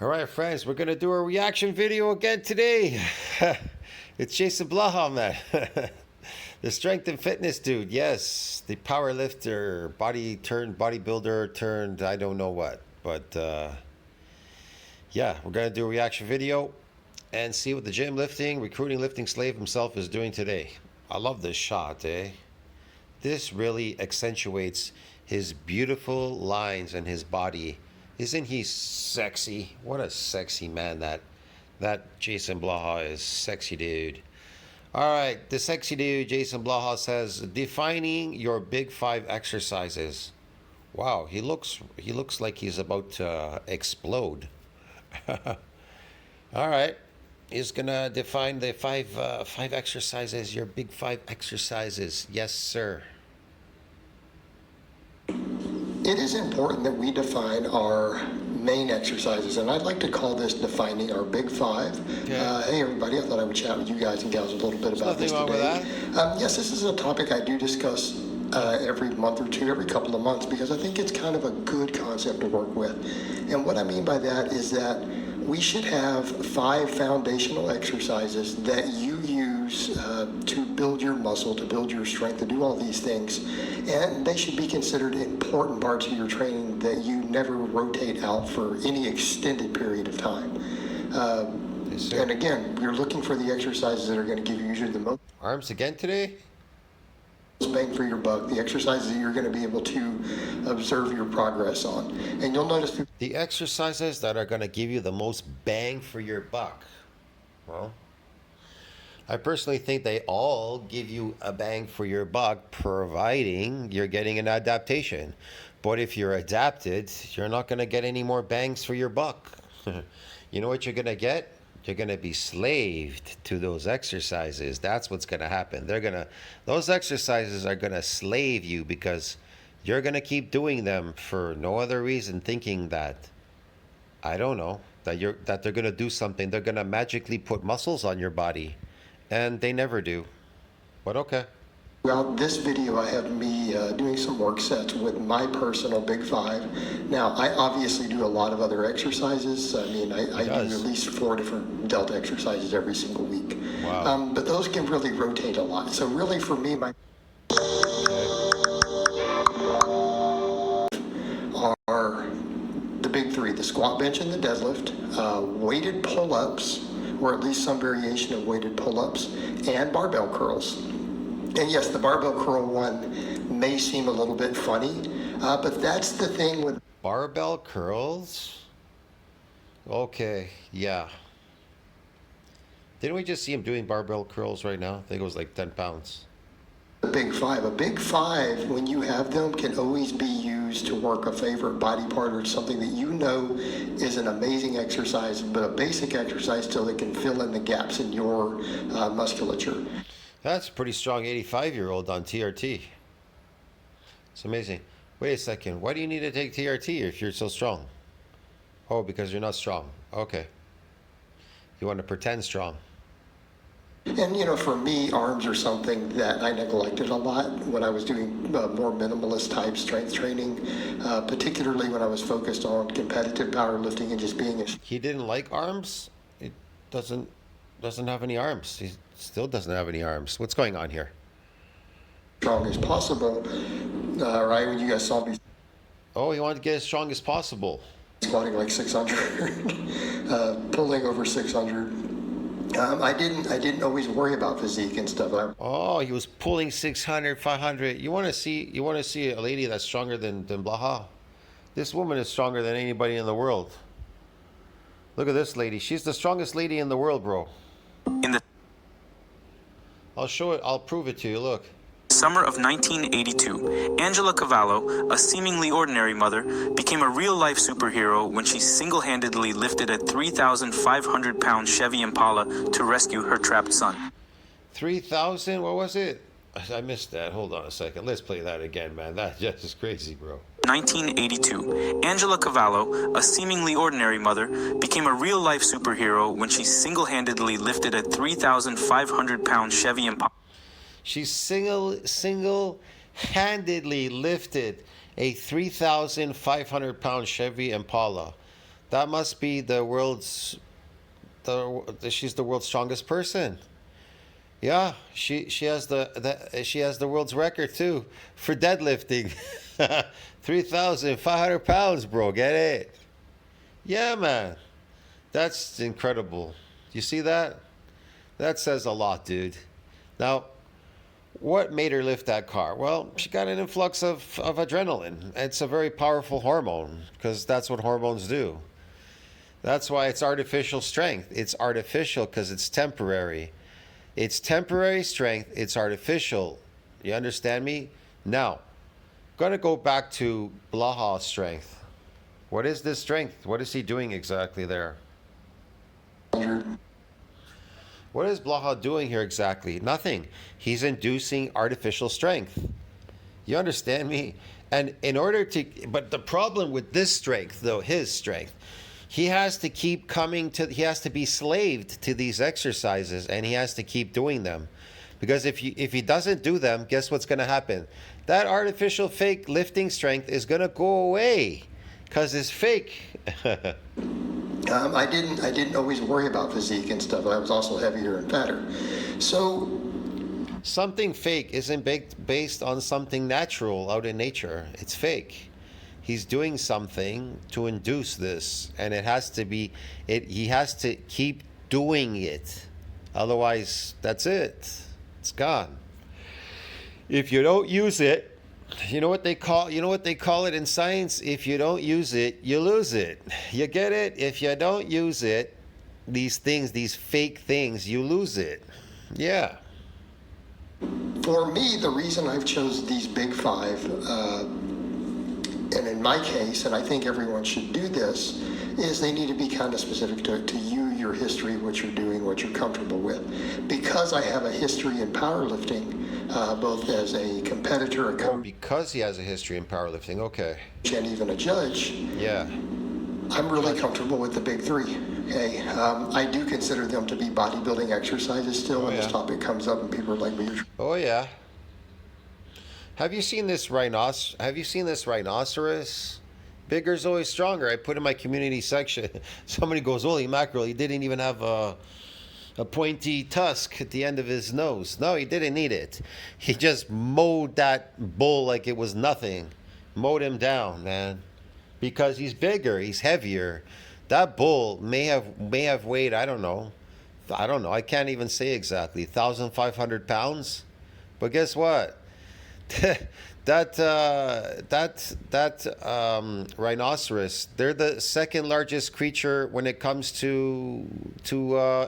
All right, friends, we're going to do a reaction video again today. It's JasonBlaha, man. The strength and fitness dude. Yes, the power lifter, bodybuilder turned I don't know what. But yeah, we're going to do a reaction video and see what the gym lifting, recruiting lifting slave himself is doing today. I love this shot, eh? This really accentuates his beautiful lines and his body. Isn't he sexy? What a sexy man that JasonBlaha is. Sexy dude. All right, the sexy dude JasonBlaha says, defining your big 5 exercises. Wow, he looks like he's about to explode. All right, he's gonna define the five exercises. Your big 5 exercises. Yes, sir. It is important that we define our main exercises, and I'd like to call this defining our big 5. Okay. Hey everybody, I thought I would chat with you guys and gals a little bit about this nothing wrong today. with that. Yes, this is a topic I do discuss every month or two, every couple of months, because I think it's kind of a good concept to work with. And what I mean by that is that we should have 5 foundational exercises that you use to build your muscle, to build your strength, to do all these things. And they should be considered important parts of your training that you never rotate out for any extended period of time. Yes, and again, you're looking for the exercises that are going to give you usually the most Arms again today? bang for your buck, the exercises that you're going to be able to observe your progress on. And you'll notice The exercises that are going to give you the most bang for your buck. Well, I personally think they all give you a bang for your buck, providing you're getting an adaptation. But if you're adapted, you're not going to get any more bangs for your buck. You know what you're going to get? You're going to be slaved to those exercises. That's what's going to happen. Those exercises are going to slave you because you're going to keep doing them for no other reason, thinking that, I don't know, that they're going to do something. They're going to magically put muscles on your body, and they never do. But okay. throughout this video, I have me doing some work sets with my personal big 5. Now, I obviously do a lot of other exercises. I mean, I do at least 4 different delta exercises every single week. Wow. But those can really rotate a lot. So really for me, my are the big 3, the squat, bench, and the deadlift, weighted pull-ups, or at least some variation of weighted pull-ups, and barbell curls. And yes, the barbell curl one may seem a little bit funny, but that's the thing with Barbell curls? Okay, yeah. Didn't we just see him doing barbell curls right now? I think it was like 10 pounds. the big 5. A big 5, when you have them, can always be used to work a favorite body part or something that you know is an amazing exercise, but a basic exercise still that can fill in the gaps in your musculature. That's a pretty strong 85-year-old on TRT. It's amazing. Wait a second. Why do you need to take TRT if you're so strong? Oh, because you're not strong. Okay. You want to pretend strong. And you know, for me, arms are something that I neglected a lot when I was doing more minimalist type strength training, particularly when I was focused on competitive powerlifting and just being He didn't like arms? It doesn't have any arms. He still doesn't have any arms. What's going on here? strong as possible. Right when you guys saw me Oh, he wanted to get as strong as possible. squatting like 600, pulling over 600. I didn't always worry about physique and stuff. Oh, he was pulling 600, 500. You want to see a lady that's stronger than Blaha? This woman is stronger than anybody in the world. Look at this lady. She's the strongest lady in the world, bro. I'll show it. I'll prove it to you. Look. Summer of 1982, Angela Cavallo, a seemingly ordinary mother, became a real-life superhero when she single-handedly lifted a 3,500-pound Chevy Impala to rescue her trapped son. 3,000? What was it? I missed that. Hold on a second. Let's play that again, man. That just is crazy, bro. 1982, Angela Cavallo, a seemingly ordinary mother, became a real-life superhero when she single-handedly lifted a 3,500-pound Chevy Impala. She single-handedly lifted a 3,500-pound Chevy Impala That must be the world's she's the world's strongest person. Yeah, she has she has the world's record too for deadlifting. 3,500 pounds, bro. Get it? Yeah, man. That's incredible. You see that? That says a lot, dude. Now, what made her lift that car? Well, she got an influx of adrenaline. It's a very powerful hormone because that's what hormones do. That's why it's artificial strength. It's artificial because it's temporary. It's temporary strength. It's artificial. You understand me? Now, I'm going to go back to Blaha's strength. What is this strength? What is he doing exactly there? What is Blaha doing here exactly? Nothing. He's inducing artificial strength. You understand me? And in order to, but the problem with this strength, though, his strength, he has to keep coming to, he has to be slaved to these exercises, and he has to keep doing them. Because if he doesn't do them, guess what's going to happen? That artificial fake lifting strength is going to go away because it's fake. I didn't always worry about physique and stuff. I was also heavier and fatter. So something fake isn't based on something natural out in nature. It's fake. He's doing something to induce this, and it has to be, he has to keep doing it. Otherwise, that's it. It's gone. If you don't use it, you know what they call it in science? If you don't use it, you lose it. You get it? If you don't use it, these things, these fake things, you lose it. Yeah. For me, the reason I've chosen these big five, and in my case, and I think everyone should do this, is they need to be kind of specific to you, your history, what you're doing, what you're comfortable with. Because I have a history in powerlifting, both as a competitor, a coach, because he has a history in powerlifting, okay, and even a judge. Yeah. I'm really comfortable with the big three. Okay, I do consider them to be bodybuilding exercises still when this topic comes up and people are like, oh yeah. Have you seen this rhinoceros? Bigger's always stronger. I put in my community section. Somebody goes, holy mackerel, he didn't even have a pointy tusk at the end of his nose. No, he didn't need it. He just mowed that bull like it was nothing. Mowed him down, man. Because he's bigger, he's heavier. That bull may have weighed, I don't know. I can't even say exactly. 1,500 pounds. But guess what? that rhinoceros, they're the second largest creature when it comes to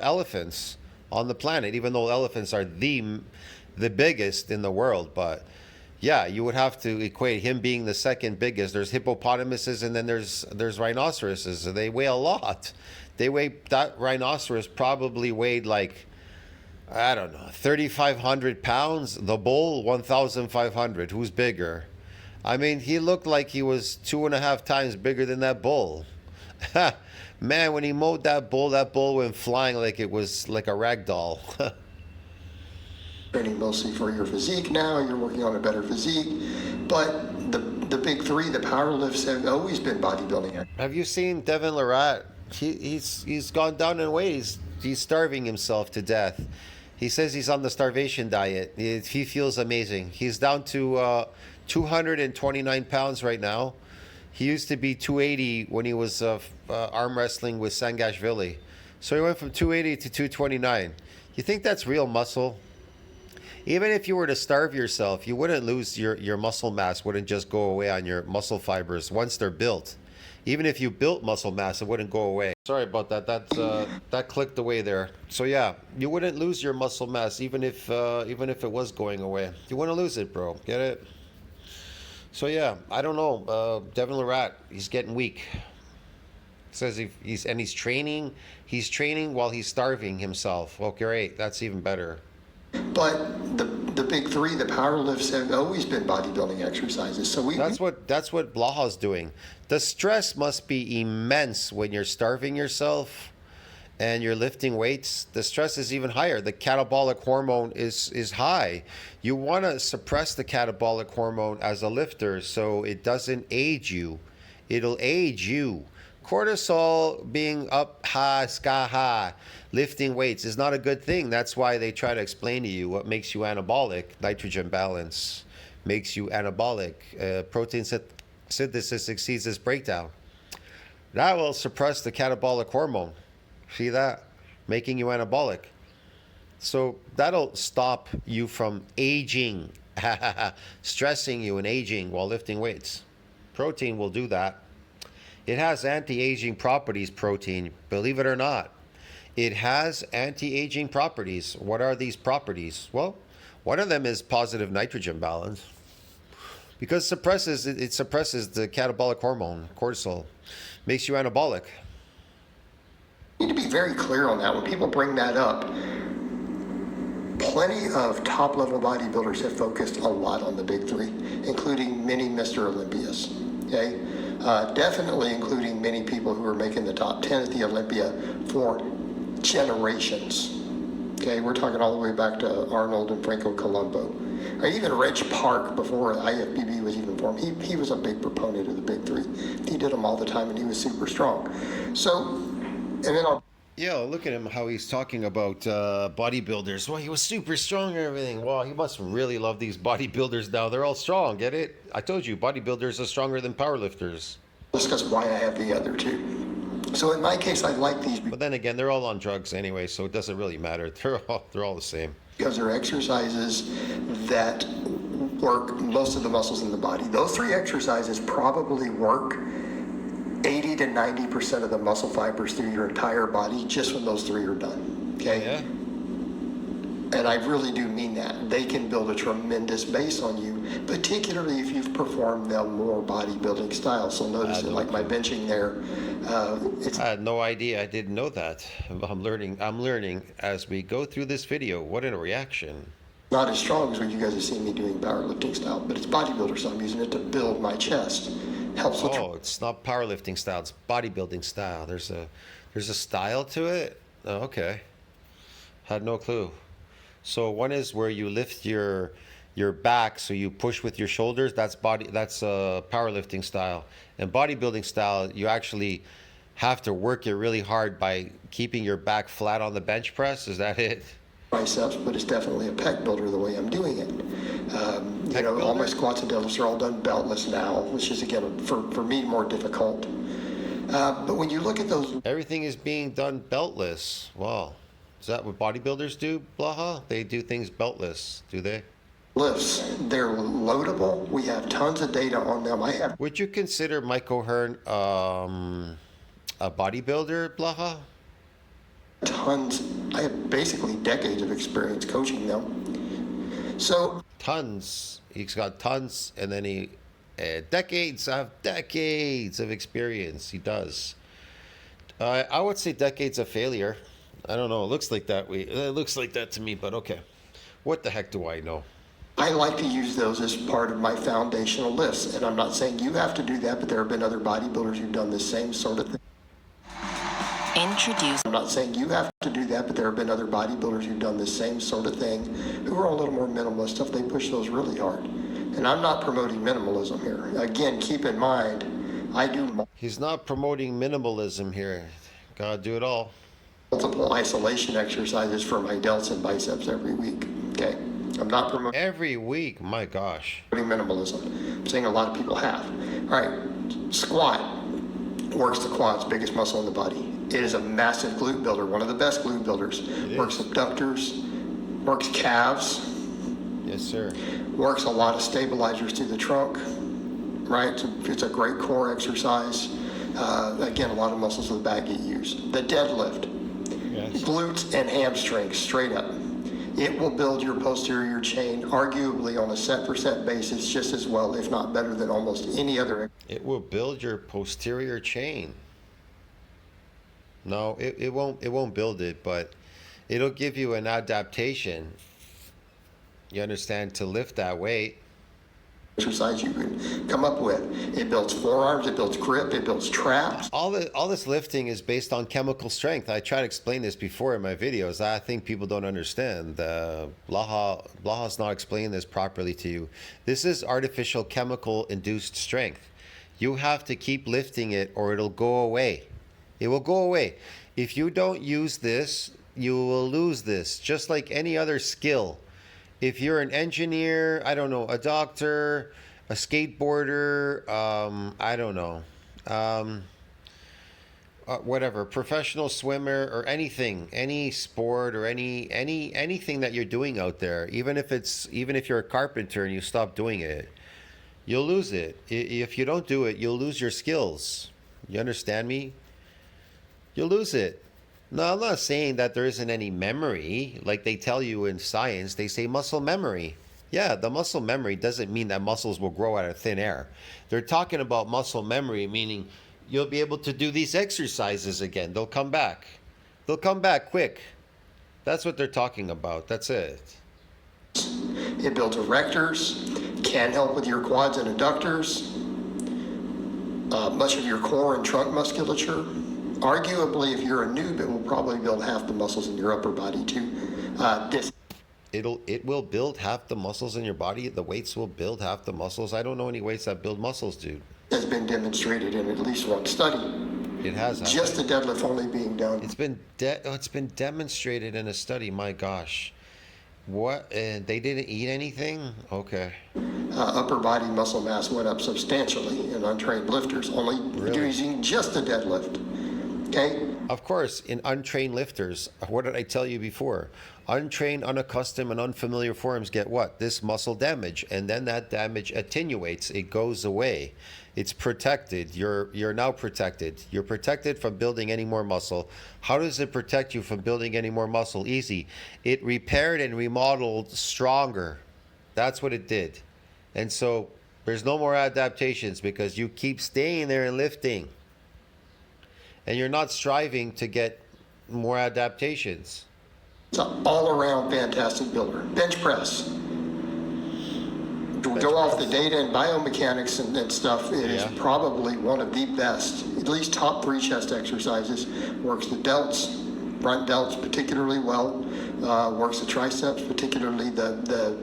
elephants on the planet, even though elephants are the biggest in the world. But yeah, you would have to equate him being the second biggest. There's hippopotamuses, and then there's rhinoceroses. They weigh a lot. That rhinoceros probably weighed like, I don't know, 3,500 pounds. The bull, 1,500. Who's bigger? I mean, he looked like he was 2.5 times bigger than that bull. Man, when he mowed that bull went flying like it was like a rag doll. training mostly for your physique now, you're working on a better physique, but the big three, the power lifts, have always been bodybuilding. Have you seen Devin Larratt? He's gone down in weight. He's starving himself to death. He says he's on the starvation diet. He feels amazing. He's down to 229 pounds right now. He used to be 280 when he was arm wrestling with Sangashvili. So he went from 280 to 229. You think that's real muscle? Even if you were to starve yourself, you wouldn't lose your muscle mass, wouldn't just go away on your muscle fibers once they're built. Even if you built muscle mass, it wouldn't go away. Sorry about that. That clicked away there. So yeah, you wouldn't lose your muscle mass even if it was going away. You wouldn't lose it, bro. Get it? So yeah, I don't know. Devin Larratt, he's getting weak. Says he's training. He's training while he's starving himself. Okay, great. That's even better. But the big three, the power lifts, have always been bodybuilding exercises. So that's what Blaha's doing. The stress must be immense when you're starving yourself and you're lifting weights. The stress is even higher. The catabolic hormone is high. You want to suppress the catabolic hormone as a lifter so it doesn't age you. It'll age you Cortisol being up high, sky high, lifting weights is not a good thing. That's why they try to explain to you what makes you anabolic. Nitrogen balance makes you anabolic. Protein synthesis exceeds this breakdown. That will suppress the catabolic hormone. See that? Making you anabolic. So that'll stop you from aging, stressing you and aging while lifting weights. Protein will do that. It has anti-aging properties, protein, believe it or not. It has anti-aging properties. What are these properties? Well, one of them is positive nitrogen balance. Because it suppresses the catabolic hormone, cortisol. Makes you anabolic. You need to be very clear on that. When people bring that up, plenty of top-level bodybuilders have focused a lot on the big three, including many Mr. Olympias. Okay? Definitely including many people who are making the top 10 at the Olympia for generations. Okay, we're talking all the way back to Arnold and Franco Columbu. Or even Reg Park, before IFBB was even formed, he was a big proponent of the big three. He did them all the time and he was super strong. So, and then Yeah, look at him, how he's talking about bodybuilders. Well, he was super strong and everything. Well, he must really love these bodybuilders now. They're all strong, get it? I told you, bodybuilders are stronger than powerlifters. discuss why I have the other two. So in my case, I like these But then again, they're all on drugs anyway, so it doesn't really matter. They're all the same. because they're exercises that work most of the muscles in the body. Those three exercises probably work 80 to 90% of the muscle fibers through your entire body just when those three are done. Okay? Yeah. And I really do mean that. They can build a tremendous base on you, particularly if you've performed them more bodybuilding style. So notice that, like my benching there, I had no idea. I didn't know that. I'm learning as we go through this video. What a reaction. not as strong as what you guys have seen me doing powerlifting style, but it's bodybuilder, so I'm using it to build my chest. Helps with It's not powerlifting style, it's bodybuilding style. There's a style to it? Oh, okay. Had no clue. So one is where you lift your back, so you push with your shoulders. That's powerlifting style. And bodybuilding style, you actually have to work it really hard by keeping your back flat on the bench press. Is that it? biceps, but it's definitely a pec builder the way I'm doing it. All my squats and deadlifts are all done beltless now, which is, again, for me, more difficult. But when you look at those... Everything is being done beltless. Wow. Is that what bodybuilders do, Blaha? They do things beltless, do they? lifts, they're loadable. We have tons of data on them. Would you consider Mike O'Hearn a bodybuilder, Blaha? I have basically decades of experience coaching them. So Tons. He's got tons, and then decades of experience. He does. I would say decades of failure. I don't know. It looks like that. It looks like that to me. But okay, what the heck do I know? I like to use those as part of my foundational lifts, and I'm not saying you have to do that, but there have been other bodybuilders who've done the same sort of thing. I'm not saying you have to do that, but there have been other bodybuilders who've done the same sort of thing, who are a little more minimalist stuff. They push those really hard. And I'm not promoting minimalism here. Again, keep in mind, I do... He's not promoting minimalism here. Gotta do it all. Multiple isolation exercises for my delts and biceps every week, okay? I'm not promoting... Every week? My gosh. Minimalism. I'm saying a lot of people have. All right, squat works the quads, biggest muscle in the body. It is a massive glute builder, one of the best glute builders. Works abductors, works calves. Yes, sir. Works a lot of stabilizers through the trunk, right? It's a great core exercise. Again, a lot of muscles of the back get used. The deadlift, Yes. glutes and hamstrings, straight up. It will build your posterior chain, arguably on a set-for-set basis, just as well, if not better than almost any other. It will build your posterior chain. No, it won't build it, but it'll give you an adaptation. You understand, to lift that weight. Exercise you can come up with. It builds forearms, it builds grip, it builds traps. All this lifting is based on chemical strength. I try to explain this before in my videos. I think people don't understand. Blaha's not explaining this properly to you. This is artificial chemical induced strength. You have to keep lifting it or it'll go away. It will go away. If you don't use this, you will lose this, just like any other skill. If you're an engineer, I don't know, a doctor, a skateboarder, I don't know, whatever, professional swimmer or anything, any sport or anything that you're doing out there, even if you're a carpenter and you stop doing it, you'll lose it. If you don't do it, you'll lose your skills. You understand me? You'll lose it. No, I'm not saying that there isn't any memory. Like they tell you in science, they say muscle memory. Yeah, the muscle memory doesn't mean that muscles will grow out of thin air. They're talking about muscle memory, meaning you'll be able to do these exercises again. They'll come back. They'll come back quick. That's what they're talking about. That's it. It builds erectors, can help with your quads and adductors, much of your core and trunk musculature. Arguably, if you're a noob, it will probably build half the muscles in your upper body too. It will build half the muscles in your body. The weights will build half the muscles. I don't know any weights that build muscles, dude. Has been demonstrated in at least one study. It has. Just the deadlift only being done. It's been demonstrated in a study. My gosh, what? And they didn't eat anything? Okay. Upper body muscle mass went up substantially in untrained lifters, only using just the deadlift. Okay. Of course, in untrained lifters, what did I tell you before? Untrained, unaccustomed, and unfamiliar forms get what? This muscle damage, and then that damage attenuates. It goes away. It's protected. You're now protected. You're protected from building any more muscle. How does it protect you from building any more muscle? Easy. It repaired and remodeled stronger. That's what it did. And so there's no more adaptations because you keep staying there and lifting. And you're not striving to get more adaptations. It's an all-around fantastic builder. Bench press. To go off the data and biomechanics and stuff, it is probably one of the best, at least top 3 chest exercises. Works the delts, front delts particularly well. Works the triceps, particularly the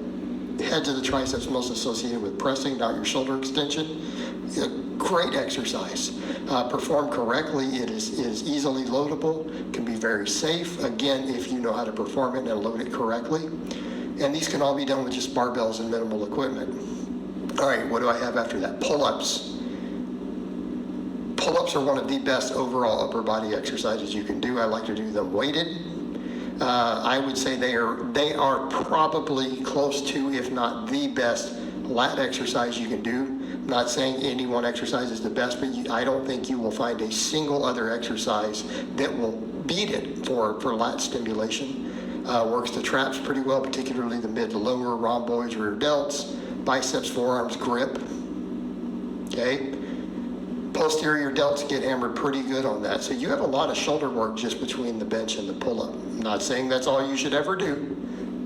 heads of the triceps most associated with pressing, not your shoulder extension. A great exercise. Performed correctly, it is easily loadable, can be very safe, again, if you know how to perform it and load it correctly. And these can all be done with just barbells and minimal equipment. All right, what do I have after that? Pull-ups. Pull-ups are one of the best overall upper body exercises you can do. I like to do them weighted. I would say they are probably close to, if not the best, lat exercise you can do. I'm not saying any one exercise is the best, but I don't think you will find a single other exercise that will beat it for lat stimulation. Works the traps pretty well, particularly the mid to lower rhomboids, rear delts, biceps, forearms, grip. Okay. Posterior delts get hammered pretty good on that. So you have a lot of shoulder work just between the bench and the pull-up. I'm not saying that's all you should ever do,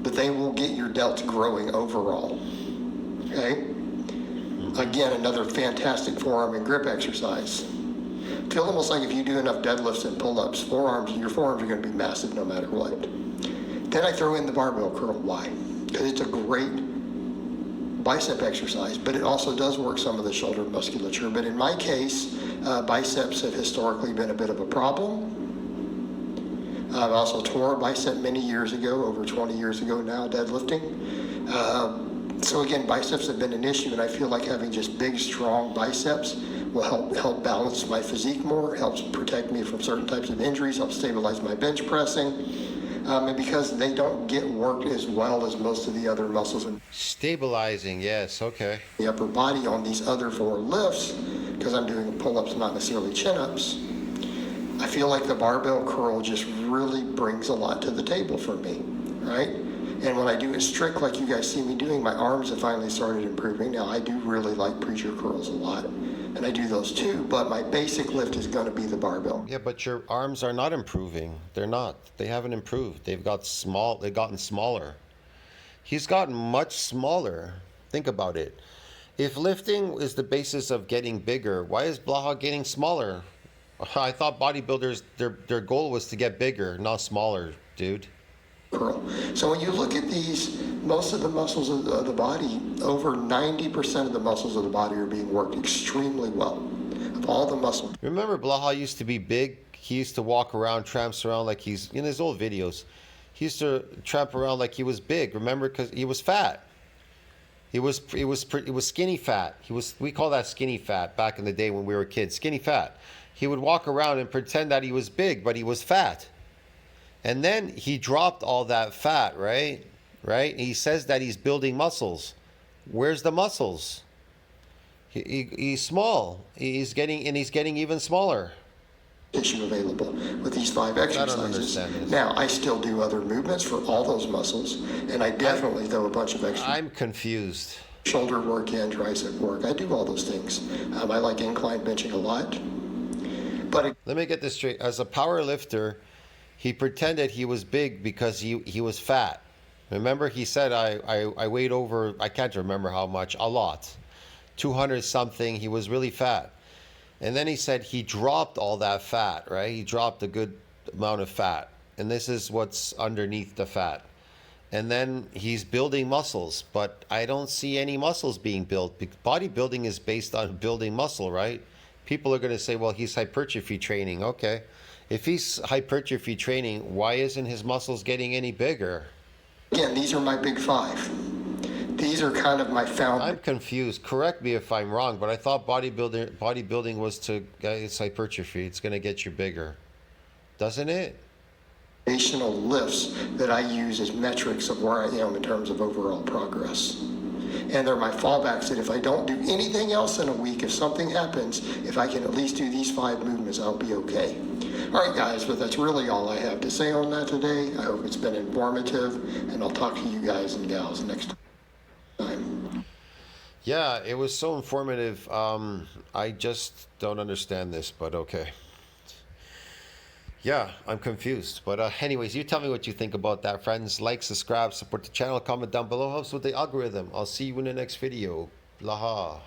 but they will get your delts growing overall. Okay. Again, another fantastic forearm and grip exercise. Feel almost like if you do enough deadlifts and pull-ups, your forearms are going to be massive no matter what. Then I throw in the barbell curl. Why? Because it's a great bicep exercise, but it also does work some of the shoulder musculature. But in my case, biceps have historically been a bit of a problem. I've also tore a bicep many years ago, over 20 years ago now, deadlifting. So again, biceps have been an issue, and I feel like having just big, strong biceps will help balance my physique more, helps protect me from certain types of injuries, helps stabilize my bench pressing. And because they don't get worked as well as most of the other muscles in Stabilizing, yes, okay. the upper body on these other 4 lifts, because I'm doing pull-ups, not necessarily chin-ups, I feel like the barbell curl just really brings a lot to the table for me, right? And when I do it strict like you guys see me doing, my arms have finally started improving. Now, I do really like preacher curls a lot, and I do those too, but my basic lift is going to be the barbell. Yeah, but your arms are not improving. They're not. They haven't improved. They've gotten smaller. He's gotten much smaller. Think about it. If lifting is the basis of getting bigger, why is Blaha getting smaller? I thought bodybuilders, their goal was to get bigger, not smaller, dude. curl. So when you look at these, most of the muscles of the body, over 90% of the muscles of the body are being worked extremely well. Of all the muscle. Remember Blaha used to be big? He used to walk around, tramps around like he's, in his old videos, he used to tramp around like he was big. Remember, because he was fat. He was skinny fat. We call that skinny fat back in the day when we were kids, skinny fat. He would walk around and pretend that he was big, but he was fat. And then he dropped all that fat, right? Right? He says that he's building muscles. Where's the muscles? He's small. He's getting even smaller. Tissue available with these 5 exercises. I don't understand this. Now, I still do other movements for all those muscles, and I definitely throw a bunch of extra. I'm confused. Shoulder work and tricep work. I do all those things. I like incline benching a lot. But let me get this straight. As a power lifter, he pretended he was big because he was fat. Remember, he said I weighed over, I can't remember how much, a lot. 200 something. He was really fat. And then he said he dropped all that fat, right? He dropped a good amount of fat. And this is what's underneath the fat. And then he's building muscles, but I don't see any muscles being built. Bodybuilding is based on building muscle, right? People are going to say, well, he's hypertrophy training. Okay. If he's hypertrophy training, why isn't his muscles getting any bigger? Again, these are my big 5. These are kind of my I'm confused. Correct me if I'm wrong, but I thought bodybuilding was it's hypertrophy. It's going to get you bigger. Doesn't it? Foundational lifts that I use as metrics of where I am in terms of overall progress. And they're my fallbacks that if I don't do anything else in a week, if something happens, if I can at least do these 5 movements, I'll be okay. All right, guys, but that's really all I have to say on that today. I hope it's been informative, and I'll talk to you guys and gals next time. Yeah, it was so informative. I just don't understand this, but okay. Yeah, I'm confused. But anyways, you tell me what you think about that, friends. Like, subscribe, support the channel, comment down below. Helps with the algorithm. I'll see you in the next video. Blaha.